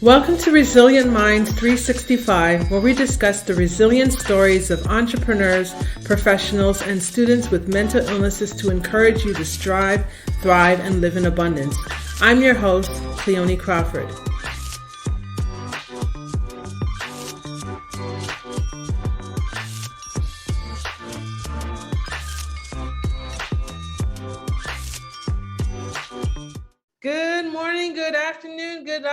Welcome to Resilient Minds 365, where we discuss the resilient stories of entrepreneurs, professionals, and students with mental illnesses to encourage you to strive, thrive, and live in abundance. I'm your host, Cleoni Crawford. Good morning, good afternoon, good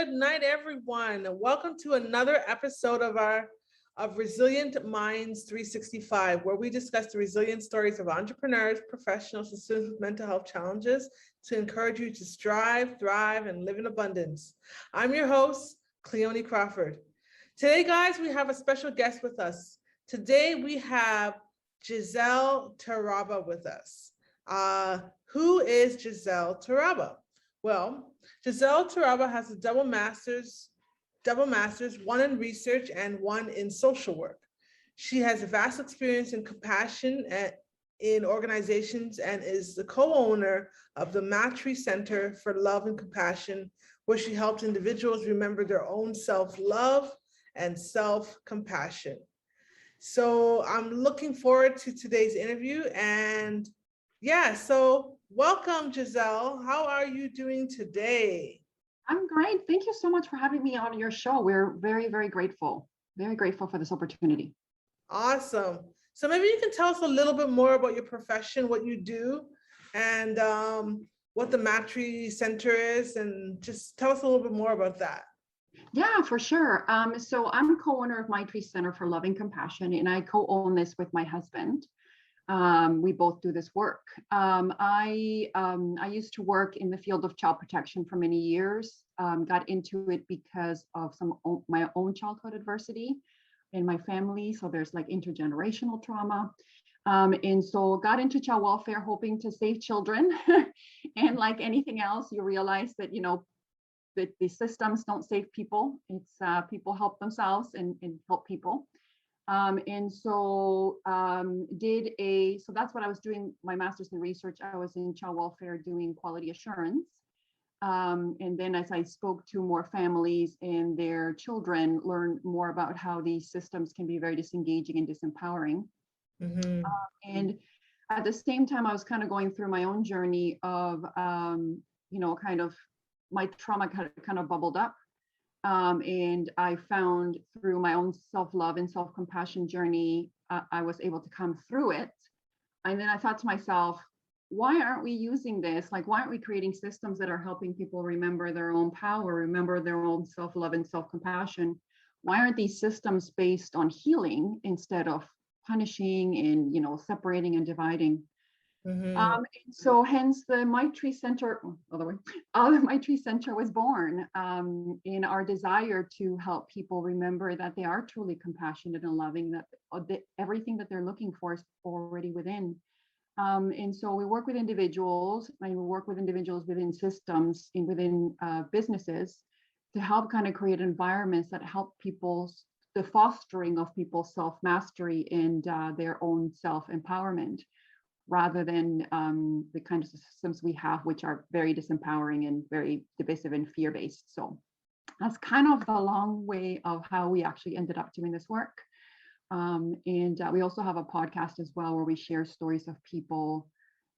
night, everyone. Welcome to another episode of Resilient Minds 365, where we discuss the resilient stories of entrepreneurs, professionals, and students with mental health challenges to encourage you to strive, thrive, and live in abundance. I'm your host, Cleoni Crawford. Today, guys, we have a special guest with us. Today, we have Giselle Taraba with us. Who is Giselle Taraba? Well, Giselle Taraba has a double master's, one in research and one in social work. She has a vast experience in compassion in organizations and is the co-owner of the Maitri Centre for Love and Compassion, where she helps individuals remember their own self-love and self-compassion. So I'm looking forward to today's interview. And so welcome, Giselle. How are you doing today? I'm great. Thank you so much for having me on your show. We're very, very grateful. Very grateful for this opportunity. Awesome. So maybe you can tell us a little bit more about your profession, what you do, and what the Maitri Centre is, and just tell us a little bit more about that. Yeah, for sure. So I'm co-owner of Maitri Centre for Love and Compassion, and I co-own this with my husband. We both do this work. I used to work in the field of child protection for many years. Got into it because of my own childhood adversity in my family. So there's like intergenerational trauma. And so got into child welfare, hoping to save children. And like anything else, you realize that, that the systems don't save people. It's people help themselves and help people. So that's what I was doing, my master's in research. I was in child welfare doing quality assurance. And then as I spoke to more families and their children, learned more about how these systems can be very disengaging and disempowering. Mm-hmm. And at the same time, I was kind of going through my own journey of, kind of my trauma kind of bubbled up. And I found through my own self-love and self-compassion journey, I was able to come through it. And then I thought to myself, why aren't we using this? Like, why aren't we creating systems that are helping people remember their own power, remember their own self-love and self-compassion? Why aren't these systems based on healing instead of punishing and, separating and dividing? Mm-hmm. So hence the Maitri Centre, the Maitri Centre was born in our desire to help people remember that they are truly compassionate and loving, that everything that they're looking for is already within. And so we work with individuals, and we work with individuals within systems and within businesses to help kind of create environments that help the fostering of people's self-mastery and their own self-empowerment, rather than the kinds of systems we have, which are very disempowering and very divisive and fear-based. So that's kind of the long way of how we actually ended up doing this work. And we also have a podcast as well, where we share stories of people,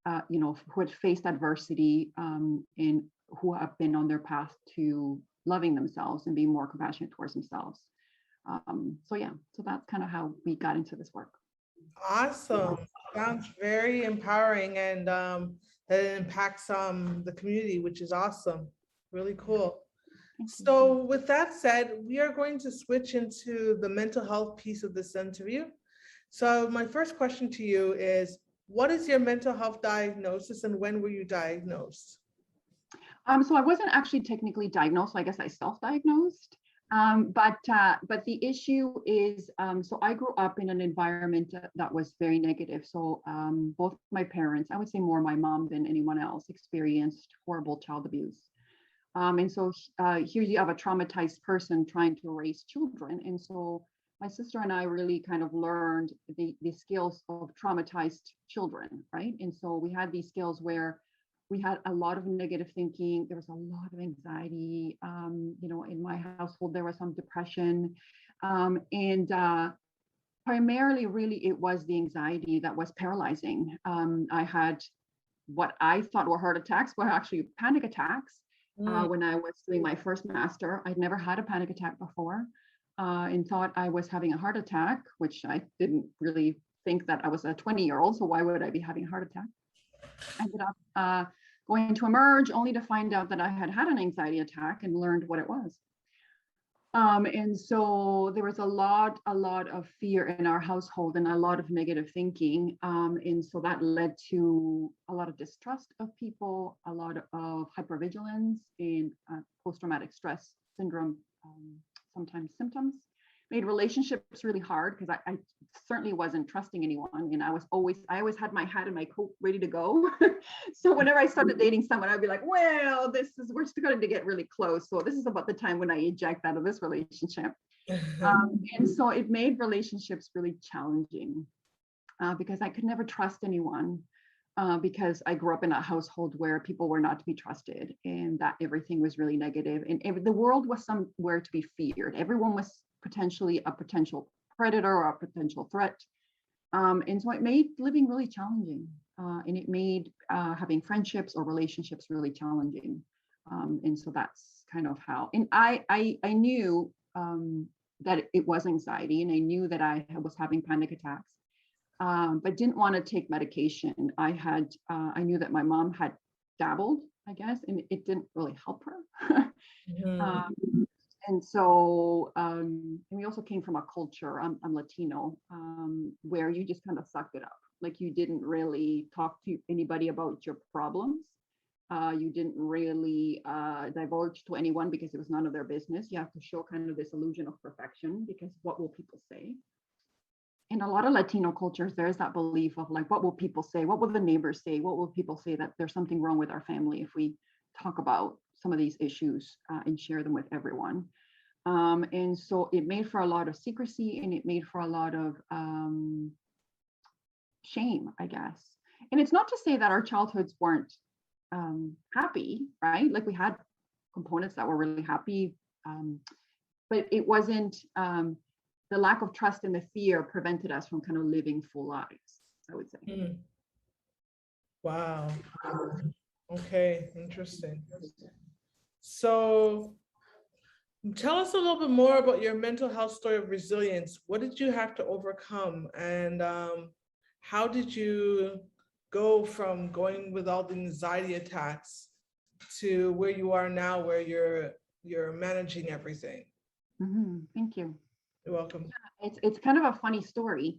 who had faced adversity and who have been on their path to loving themselves and being more compassionate towards themselves. So that's kind of how we got into this work. Awesome. Sounds very empowering, and that it impacts the community, which is awesome. Really cool. So with that said, we are going to switch into the mental health piece of this interview. So my first question to you is, what is your mental health diagnosis and when were you diagnosed? So I wasn't actually technically diagnosed. So I guess I self-diagnosed. But the issue is, so I grew up in an environment that was very negative. So both my parents, I would say more my mom than anyone else, experienced horrible child abuse. And so here you have a traumatized person trying to raise children. And so my sister and I really kind of learned the skills of traumatized children, right? And so we had these skills where we had a lot of negative thinking. There was a lot of anxiety. In my household, there was some depression. And primarily, really, it was the anxiety that was paralyzing. I had what I thought were heart attacks, were actually panic attacks. When I was doing my first master, I'd never had a panic attack before, and thought I was having a heart attack, which I didn't really think that I was a 20-year-old. So why would I be having a heart attack? I ended up going to emerge, only to find out that I had had an anxiety attack and learned what it was. And so there was a lot of fear in our household and a lot of negative thinking. And so that led to a lot of distrust of people, a lot of hypervigilance and post-traumatic stress syndrome, sometimes symptoms. Made relationships really hard because I certainly wasn't trusting anyone. And I always had my hat and my coat ready to go. So whenever I started dating someone, I'd be like, well, we're starting to get really close. So this is about the time when I eject out of this relationship. And so it made relationships really challenging because I could never trust anyone because I grew up in a household where people were not to be trusted and that everything was really negative. And the world was somewhere to be feared. Everyone was potentially a potential predator or a potential threat. And so it made living really challenging. And it made having friendships or relationships really challenging. And so that's kind of how, and I knew that it was anxiety, and I knew that I was having panic attacks, but didn't want to take medication. I knew that my mom had dabbled, I guess, and it didn't really help her. And so, and we also came from a culture, I'm Latino, where you just kind of sucked it up. Like you didn't really talk to anybody about your problems. You didn't really divulge to anyone because it was none of their business. You have to show kind of this illusion of perfection because what will people say? In a lot of Latino cultures, there's that belief of like, what will people say? What will the neighbors say? What will people say that there's something wrong with our family if we talk about some of these issues and share them with everyone. And so it made for a lot of secrecy, and it made for a lot of shame, I guess. And it's not to say that our childhoods weren't happy, right? Like we had components that were really happy, but it wasn't, the lack of trust and the fear prevented us from kind of living full lives, I would say. Wow. Okay, interesting. So tell us a little bit more about your mental health story of resilience. What did you have to overcome, and how did you go from going with all the anxiety attacks to where you are now, where you're managing everything? Thank you. You're welcome. It's kind of a funny story.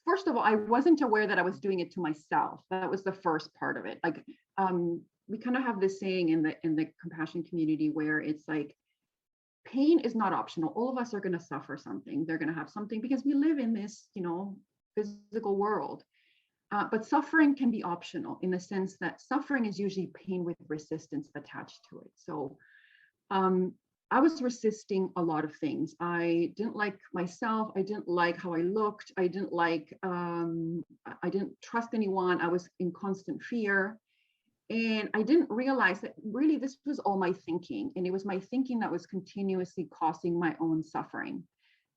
First of all, I wasn't aware that I was doing it to myself. That was the first part of it. Like, we kind of have this saying in the compassion community where it's like, pain is not optional. All of us are going to suffer something. They're going to have something because we live in this, physical world. But suffering can be optional in the sense that suffering is usually pain with resistance attached to it. So, I was resisting a lot of things. I didn't like myself. I didn't like how I looked. I didn't trust anyone. I was in constant fear. And I didn't realize that really this was all my thinking. And it was my thinking that was continuously causing my own suffering.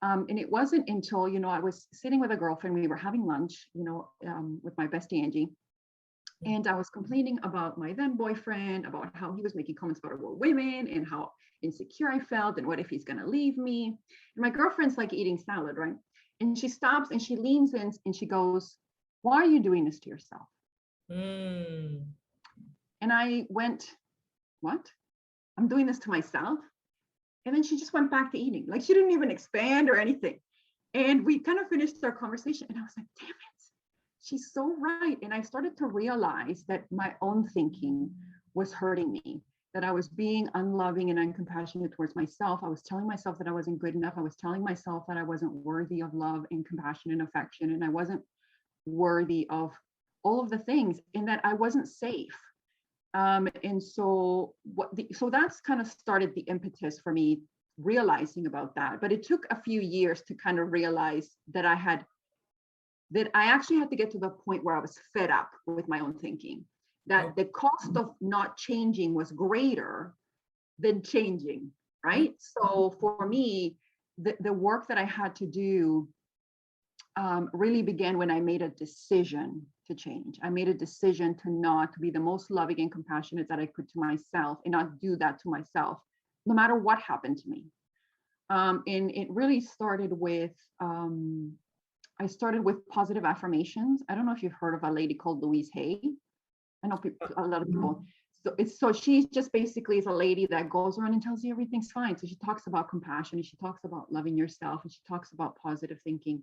And it wasn't until, I was sitting with a girlfriend, we were having lunch, with my bestie, Angie. And I was complaining about my then boyfriend, about how he was making comments about women and how insecure I felt and what if he's going to leave me. And my girlfriend's like eating salad, right? And she stops and she leans in and she goes, "Why are you doing this to yourself?" And I went, "What? I'm doing this to myself?" And then she just went back to eating. Like she didn't even expand or anything. And we kind of finished our conversation and I was like, damn it, she's so right. And I started to realize that my own thinking was hurting me, that I was being unloving and uncompassionate towards myself. I was telling myself that I wasn't good enough. I was telling myself that I wasn't worthy of love and compassion and affection. And I wasn't worthy of all of the things, and that I wasn't safe. And so so that's kind of started the impetus for me realizing about that. But it took a few years to kind of realize that I had that I actually had to get to the point where I was fed up with my own thinking, that the cost of not changing was greater than changing, right? So for me, the work that I had to do really began when I made a decision to change. I made a decision to not be the most loving and compassionate that I could to myself, and not do that to myself, no matter what happened to me. And it really started with, I started with positive affirmations. I don't know if you've heard of a lady called Louise Hay. I know people, a lot of people. So she's just basically is a lady that goes around and tells you everything's fine. So she talks about compassion, and she talks about loving yourself, and she talks about positive thinking.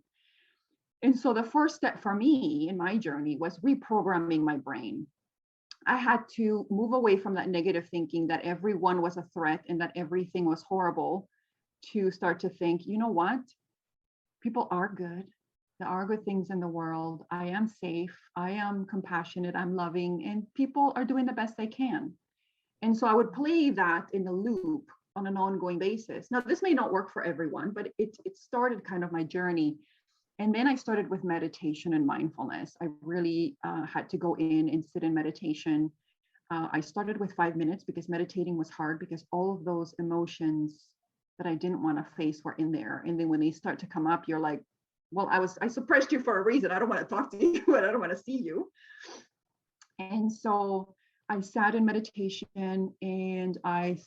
And so the first step for me in my journey was reprogramming my brain. I had to move away from that negative thinking that everyone was a threat and that everything was horrible, to start to think, you know what? People are good. There are good things in the world. I am safe. I am compassionate. I'm loving, and people are doing the best they can. And so I would play that in a loop on an ongoing basis. Now, this may not work for everyone, but it started kind of my journey. And then I started with meditation and mindfulness. I really had to go in and sit in meditation. I started with 5 minutes because meditating was hard, because all of those emotions that I didn't want to face were in there. And then when they start to come up, you're like, well, I suppressed you for a reason. I don't want to talk to you, but I don't want to see you. And so I sat in meditation, and I,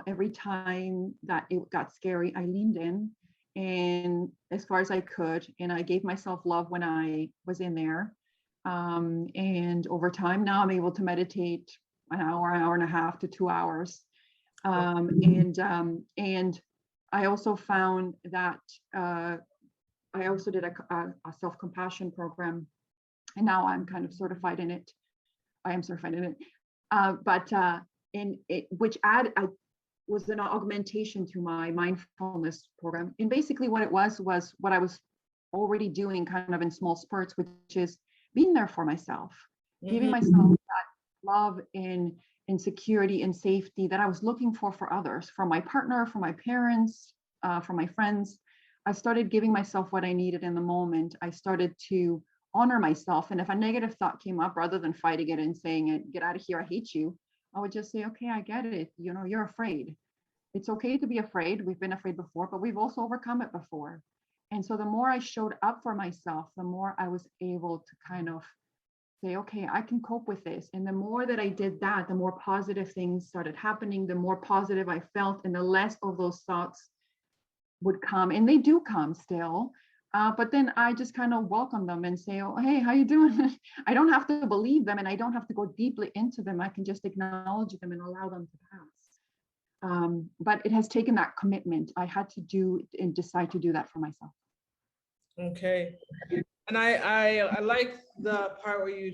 every time that it got scary, I leaned in, and as far as I could, and I gave myself love when I was in there. And over time, now I'm able to meditate an hour and a half to 2 hours. And I also found that I also did a self-compassion program, and now I'm kind of certified in it. I am certified in it, which was an augmentation to my mindfulness program. And basically what it was what I was already doing kind of in small spurts, which is being there for myself, giving myself that love and security and safety that I was looking for others, from my partner, from my parents, from my friends. I started giving myself what I needed in the moment. I started to honor myself. And if a negative thought came up, rather than fighting it and saying it, get out of here, I hate you, I would just say, okay, I get it. You're afraid. It's okay to be afraid. We've been afraid before, but we've also overcome it before. And so the more I showed up for myself, the more I was able to kind of say, okay, I can cope with this. And the more that I did that, the more positive things started happening, the more positive I felt, and the less of those thoughts would come. And they do come still. But then I just kind of welcome them and say, oh, hey, how you doing? I don't have to believe them, and I don't have to go deeply into them. I can just acknowledge them and allow them to pass. But it has taken that commitment. I had to do and decide to do that for myself. Okay. And I like the part where you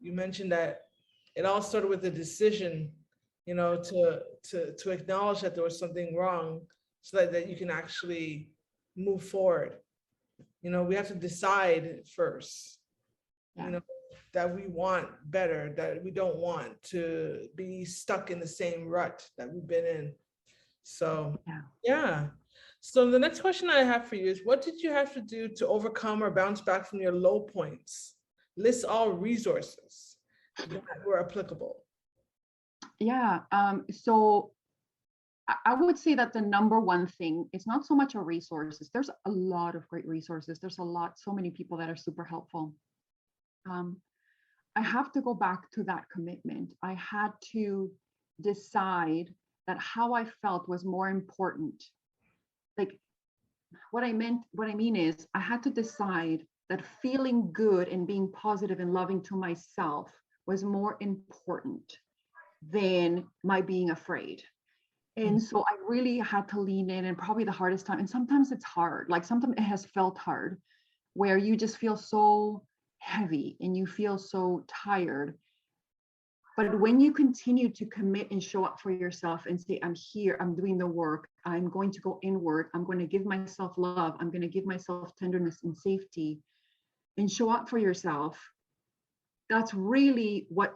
mentioned that it all started with a decision, to acknowledge that there was something wrong, so that you can actually move forward. We have to decide first, that we want better, that we don't want to be stuck in the same rut that we've been in. So, yeah. So the next question I have for you is, what did you have to do to overcome or bounce back from your low points? List all resources that were applicable. Yeah. So I would say that the number one thing is not so much our resources. There's a lot of great resources. There's so many people that are super helpful. I have to go back to that commitment. I had to decide that how I felt was more important. Like what I mean is, I had to decide that feeling good and being positive and loving to myself was more important than my being afraid. And so I really had to lean in, and probably the hardest time, and sometimes it's hard, like sometimes it has felt hard, where you just feel so heavy and you feel so tired. But when you continue to commit and show up for yourself and say, I'm here, I'm doing the work, I'm going to go inward, I'm going to give myself love, I'm going to give myself tenderness and safety, and show up for yourself, that's really what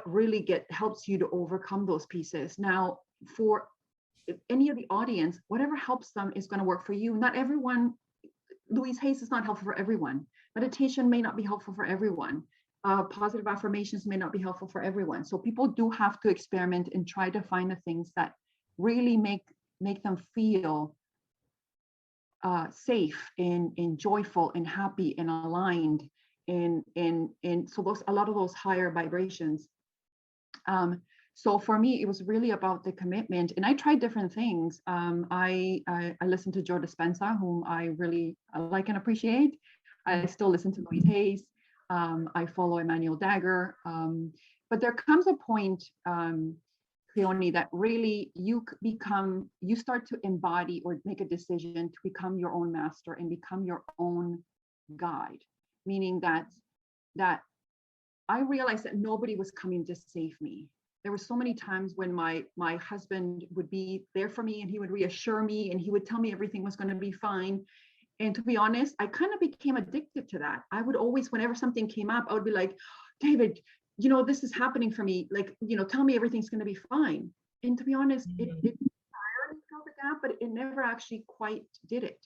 really helps you to overcome those pieces. Now, for any of the audience, whatever helps them is going to work for you. Not everyone Louise Hayes is not helpful for everyone. Meditation may not be helpful for everyone. Positive affirmations may not be helpful for everyone. So people do have to experiment and try to find the things that really make them feel safe and joyful and happy and aligned, and so those, a lot of those higher vibrations. So for me, it was really about the commitment, and I tried different things. I listened to Joe Dispenza, whom I really like and appreciate. I still listen to Louise Hayes. I follow Emmanuel Dagger. But there comes a point, Cleoni, that really you start to embody or make a decision to become your own master and become your own guide. Meaning that I realized that nobody was coming to save me. There were so many times when my husband would be there for me, and he would reassure me, and he would tell me everything was going to be fine. And to be honest, I kind of became addicted to that. I would always, whenever something came up, I would be like, David, this is happening for me. Like, tell me everything's going to be fine. And to be honest, it entirely filled the gap, but it never actually quite did it.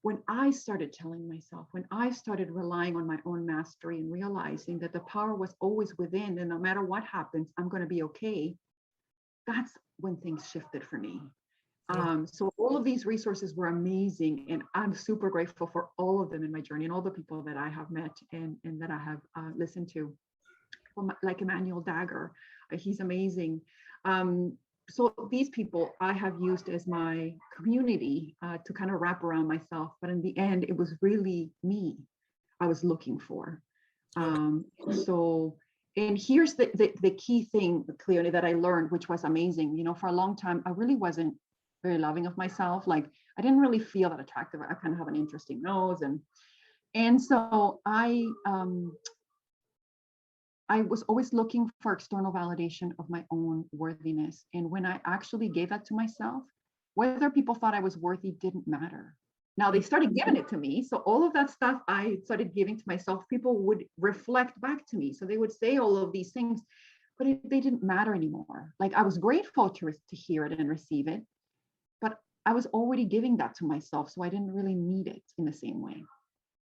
When I started telling myself, when I started relying on my own mastery and realizing that the power was always within, and no matter what happens, I'm going to be okay, that's when things shifted for me. So all of these resources were amazing, and I'm super grateful for all of them in my journey and all the people that I have met and that I have listened to, like Emmanuel Dagger. He's amazing. So these people I have used as my community to kind of wrap around myself. But in the end, it was really me I was looking for. So, and here's the key thing, Cleoni, that I learned, which was amazing. For a long time, I really wasn't very loving of myself. Like, I didn't really feel that attractive. I kind of have an interesting nose. And so I was always looking for external validation of my own worthiness. And when I actually gave that to myself, whether people thought I was worthy didn't matter. Now they started giving it to me. So all of that stuff I started giving to myself, people would reflect back to me. So they would say all of these things, but they didn't matter anymore. Like, I was grateful to hear it and receive it, but I was already giving that to myself. So I didn't really need it in the same way.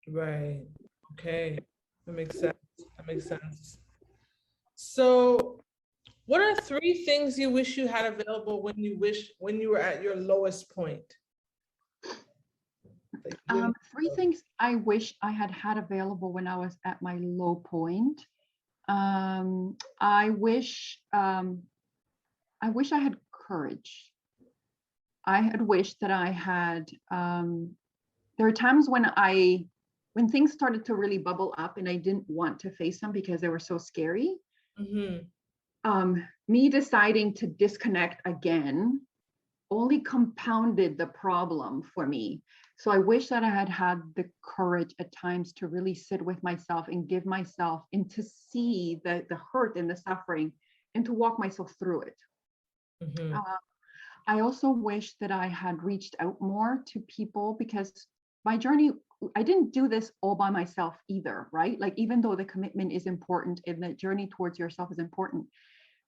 Right. Okay. That makes sense. That makes sense. So what are 3 things you wish you had available when you were at your lowest point? Like 3 things I wish I had available when I was at my low point. I wish I had courage. I had wished that I had, there are times when things started to really bubble up and I didn't want to face them because they were so scary. Me deciding to disconnect again only compounded the problem for me. So I wish that I had the courage at times to really sit with myself and give myself, and to see the hurt and the suffering, and to walk myself through it. I also wish that I had reached out more to people, because my journey, I didn't do this all by myself either, right? Like, even though the commitment is important and the journey towards yourself is important,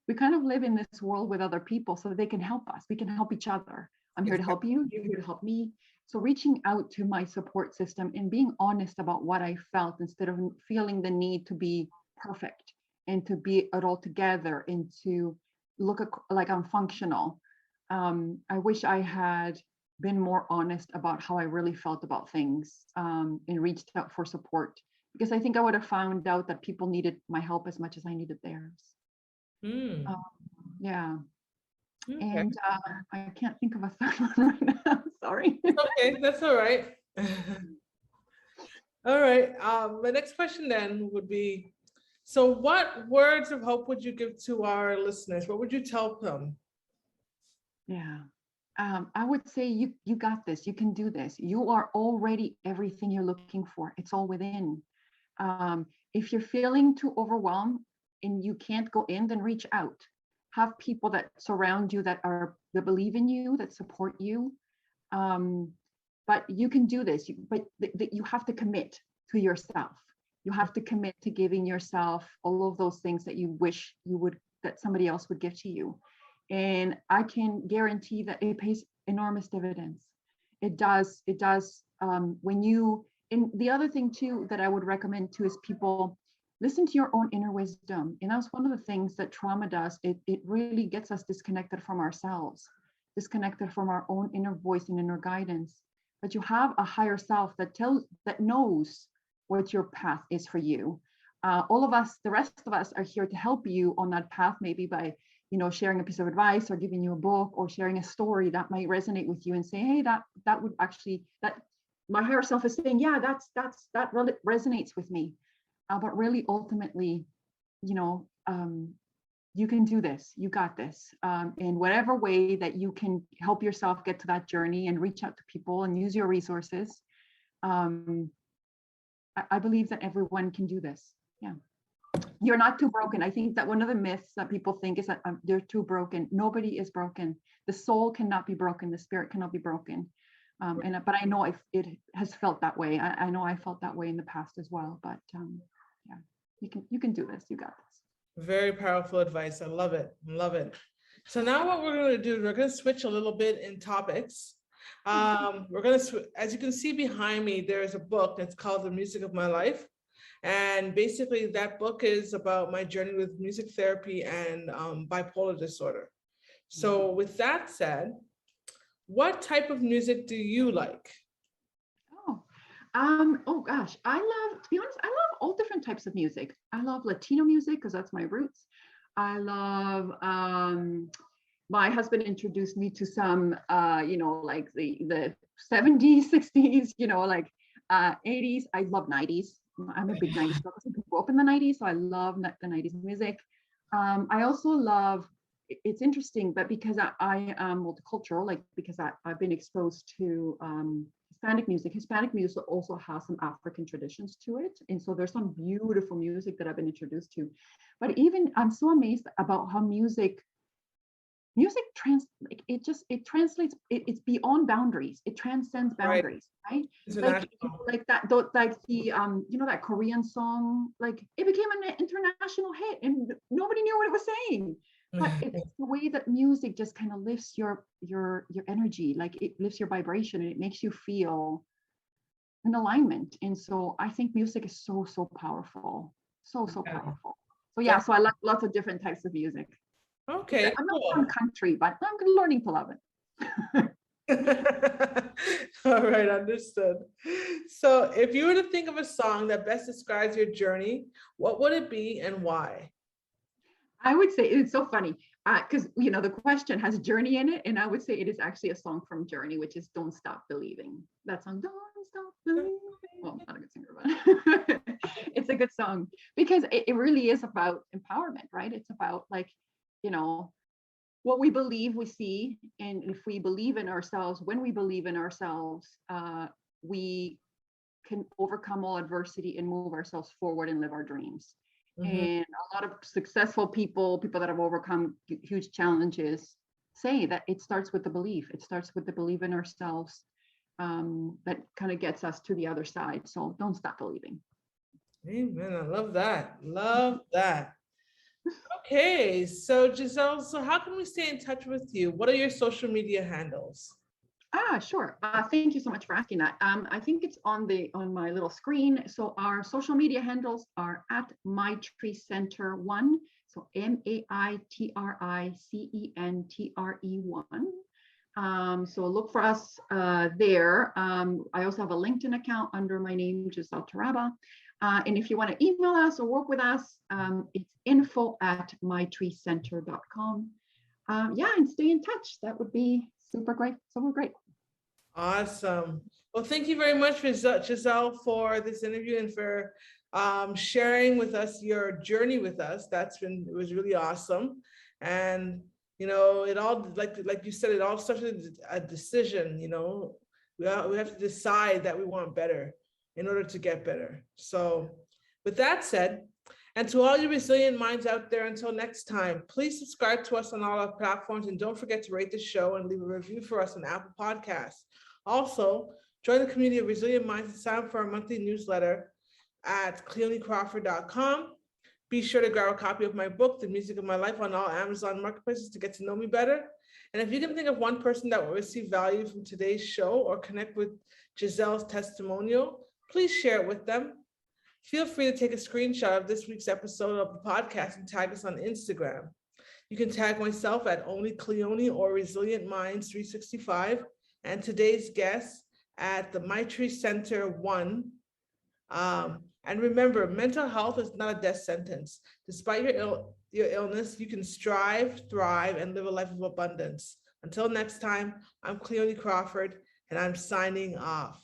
we kind of live in this world with other people so that they can help us. We can help each other. I'm here to help you, you're here to help me. So reaching out to my support system and being honest about what I felt, instead of feeling the need to be perfect and to be it all together and to look like I'm functional. I wish I had been more honest about how I really felt about things, and reached out for support, because I think I would have found out that people needed my help as much as I needed theirs. Yeah. Okay. And I can't think of a third one right now. Sorry. Okay, that's all right. All right. The next question then would be, so what words of hope would you give to our listeners? What would you tell them? Yeah. I would say you got this. You can do this. You are already everything you're looking for. It's all within. If you're feeling too overwhelmed and you can't go in, then reach out. Have people that surround you that believe in you, that support you. But you can do this. But you have to commit to yourself. You have to commit to giving yourself all of those things that you wish that somebody else would give to you. And I can guarantee that it pays enormous dividends. It does And the other thing too that I would recommend too is people listen to your own inner wisdom. And that's one of the things that trauma does. It really gets us disconnected from ourselves, disconnected from our own inner voice and inner guidance. But you have a higher self that knows what your path is for you. All of us, the rest of us, are here to help you on that path, maybe by sharing a piece of advice or giving you a book or sharing a story that might resonate with you and say, hey, that would actually, that my higher self is saying, yeah, that really resonates with me. But really, ultimately, you can do this. You got this. In whatever way that you can help yourself get to that journey and reach out to people and use your resources. I believe that everyone can do this. Yeah. You're not too broken. I think that one of the myths that people think is that they're too broken. Nobody is broken. The soul cannot be broken. The spirit cannot be broken. But I know it has felt that way. I know I felt that way in the past as well. But yeah, you can do this. You got this. Very powerful advice. I love it. Love it. So now what we're going to do is we're going to switch a little bit in topics. We're going to, as you can see behind me, there's a book that's called The Music of My Life. And basically that book is about my journey with music therapy and bipolar disorder. So with that said, what type of music do you like? Oh gosh, to be honest, I love all different types of music. I love Latino music because that's my roots. I love, my husband introduced me to some, like the 70s, 60s, like 80s. I love 90s. I'm a big 90s girl. I grew up in the 90s, so I love the 90s music. I also love, it's interesting, but because I am multicultural, like because I've been exposed to Hispanic music also has some African traditions to it. And so there's some beautiful music that I've been introduced to. But even I'm so amazed about how music translates, it's beyond boundaries. It transcends boundaries, right? Like that, that Korean song, like it became an international hit and nobody knew what it was saying. But it's the way that music just kind of lifts your energy, like it lifts your vibration and it makes you feel in alignment. And so I think music is so powerful, so powerful. So yeah, so I like lots of different types of music. Okay, I'm not from country, but I'm learning to love it. All right, understood. So if you were to think of a song that best describes your journey, what would it be and why? I would say it's so funny because the question has Journey in it, and I would say it is actually a song from Journey, which is "Don't Stop Believing." That song, "Don't Stop Believing." Well, I'm not a good singer, but it's a good song because it really is about empowerment, right? It's about what we believe we see, and if we believe in ourselves, when we believe in ourselves, we can overcome all adversity and move ourselves forward and live our dreams. And a lot of successful people that have overcome huge challenges say that it starts with the belief. It starts with the belief in ourselves that kind of gets us to the other side. So don't stop believing. Amen. I love that. Love that. Okay, so Giselle, so how can we stay in touch with you? What are your social media handles? Sure. Thank you so much for asking that. I think it's on my little screen. So our social media handles are at Maitri Centre 1. So MAITRICENTRE1. So look for us there. I also have a LinkedIn account under my name, Giselle Taraba. And if you want to email us or work with us, it's info@maitricentre.com. And stay in touch. That would be super great. Awesome. Well, thank you very much, Giselle, for this interview and for sharing with us your journey with us. It was really awesome. And, it all, like you said, it all starts with a decision, we have to decide that we want better in order to get better. So with that said, and to all you resilient minds out there, until next time, please subscribe to us on all our platforms and don't forget to rate the show and leave a review for us on Apple Podcasts. Also, join the community of resilient minds and sign up for our monthly newsletter at cleonicrawford.com. Be sure to grab a copy of my book, The Music of My Life, on all Amazon marketplaces to get to know me better. And if you can think of one person that will receive value from today's show or connect with Giselle's testimonial, please share it with them. Feel free to take a screenshot of this week's episode of the podcast and tag us on Instagram. You can tag myself at Only Cleoni or Resilient Minds 365, and today's guest at the Maitri Centre 1. And remember, mental health is not a death sentence. Despite your illness, you can strive, thrive, and live a life of abundance. Until next time, I'm Cleoni Crawford, and I'm signing off.